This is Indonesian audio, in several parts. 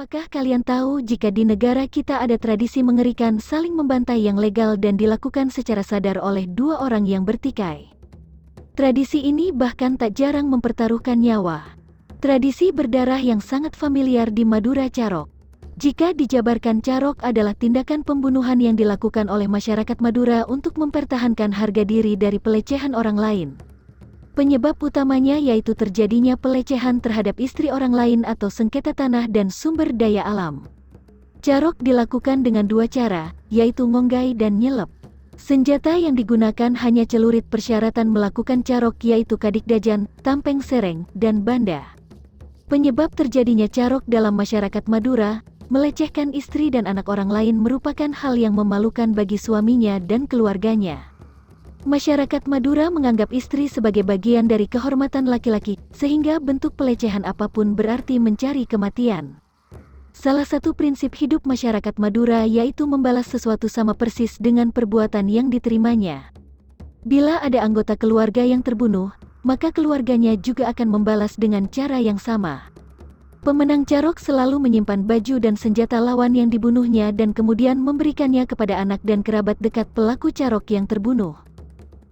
Apakah kalian tahu jika di negara kita ada tradisi mengerikan saling membantai yang legal dan dilakukan secara sadar oleh dua orang yang bertikai? Tradisi ini bahkan tak jarang mempertaruhkan nyawa. Tradisi berdarah yang sangat familiar di Madura Carok. Jika dijabarkan, carok adalah tindakan pembunuhan yang dilakukan oleh masyarakat Madura untuk mempertahankan harga diri dari pelecehan orang lain. Penyebab utamanya yaitu terjadinya pelecehan terhadap istri orang lain atau sengketa tanah dan sumber daya alam. Carok dilakukan dengan dua cara, yaitu ngonggai dan nyelep. Senjata yang digunakan hanya celurit. Persyaratan melakukan carok yaitu kadikdajan, tampeng sereng, dan banda. Penyebab terjadinya carok dalam masyarakat Madura, melecehkan istri dan anak orang lain merupakan hal yang memalukan bagi suaminya dan keluarganya. Masyarakat Madura menganggap istri sebagai bagian dari kehormatan laki-laki, sehingga bentuk pelecehan apapun berarti mencari kematian. Salah satu prinsip hidup masyarakat Madura yaitu membalas sesuatu sama persis dengan perbuatan yang diterimanya. Bila ada anggota keluarga yang terbunuh, maka keluarganya juga akan membalas dengan cara yang sama. Pemenang carok selalu menyimpan baju dan senjata lawan yang dibunuhnya dan kemudian memberikannya kepada anak dan kerabat dekat pelaku carok yang terbunuh.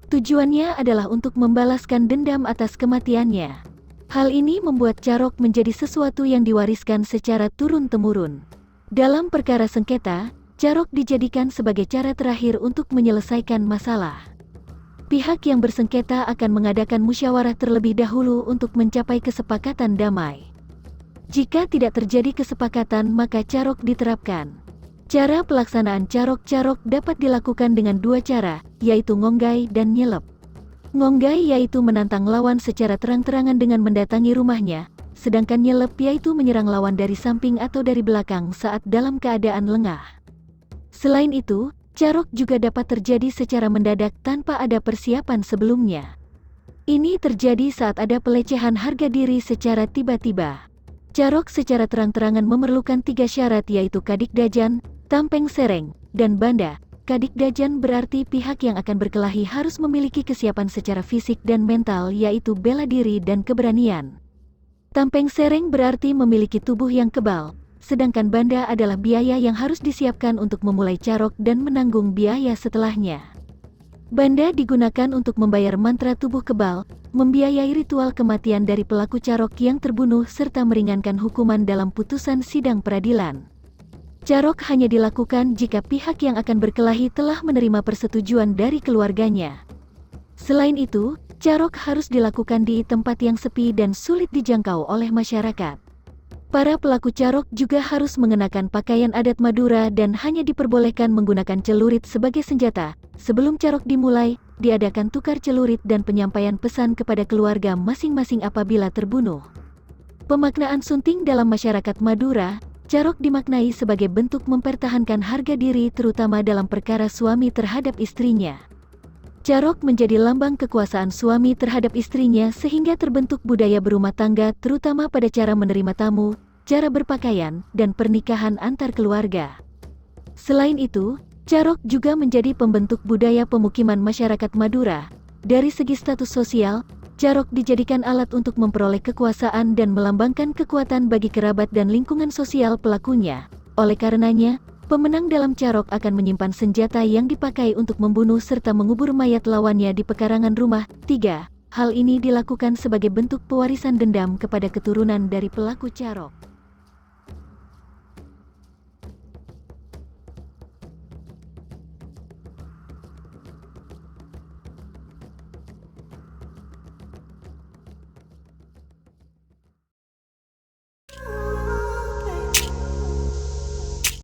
Tujuannya adalah untuk membalaskan dendam atas kematiannya. Hal ini membuat carok menjadi sesuatu yang diwariskan secara turun-temurun. Dalam perkara sengketa, carok dijadikan sebagai cara terakhir untuk menyelesaikan masalah. Pihak yang bersengketa akan mengadakan musyawarah terlebih dahulu untuk mencapai kesepakatan damai. Jika tidak terjadi kesepakatan, maka carok diterapkan. Cara pelaksanaan carok dapat dilakukan dengan dua cara, yaitu ngonggai dan nyelep. Ngonggai yaitu menantang lawan secara terang-terangan dengan mendatangi rumahnya, sedangkan nyelep yaitu menyerang lawan dari samping atau dari belakang saat dalam keadaan lengah. Selain itu, carok juga dapat terjadi secara mendadak tanpa ada persiapan sebelumnya. Ini terjadi saat ada pelecehan harga diri secara tiba-tiba. Carok secara terang-terangan memerlukan tiga syarat yaitu kadikdajan, tampeng sereng, dan banda. Kadikdajan berarti pihak yang akan berkelahi harus memiliki kesiapan secara fisik dan mental yaitu bela diri dan keberanian. Tampeng sereng berarti memiliki tubuh yang kebal, sedangkan banda adalah biaya yang harus disiapkan untuk memulai carok dan menanggung biaya setelahnya. Banda digunakan untuk membayar mantra tubuh kebal, membiayai ritual kematian dari pelaku carok yang terbunuh serta meringankan hukuman dalam putusan sidang peradilan. Carok hanya dilakukan jika pihak yang akan berkelahi telah menerima persetujuan dari keluarganya. Selain itu, carok harus dilakukan di tempat yang sepi dan sulit dijangkau oleh masyarakat. Para pelaku carok juga harus mengenakan pakaian adat Madura dan hanya diperbolehkan menggunakan celurit sebagai senjata. Sebelum carok dimulai, diadakan tukar celurit dan penyampaian pesan kepada keluarga masing-masing apabila terbunuh. Pemaknaan sunting dalam masyarakat Madura, carok dimaknai sebagai bentuk mempertahankan harga diri terutama dalam perkara suami terhadap istrinya. Carok menjadi lambang kekuasaan suami terhadap istrinya sehingga terbentuk budaya berumah tangga terutama pada cara menerima tamu, cara berpakaian, dan pernikahan antar keluarga. Selain itu, carok juga menjadi pembentuk budaya pemukiman masyarakat Madura. Dari segi status sosial, carok dijadikan alat untuk memperoleh kekuasaan dan melambangkan kekuatan bagi kerabat dan lingkungan sosial pelakunya. Oleh karenanya, pemenang dalam carok akan menyimpan senjata yang dipakai untuk membunuh serta mengubur mayat lawannya di pekarangan rumah. 3. Hal ini dilakukan sebagai bentuk pewarisan dendam kepada keturunan dari pelaku carok.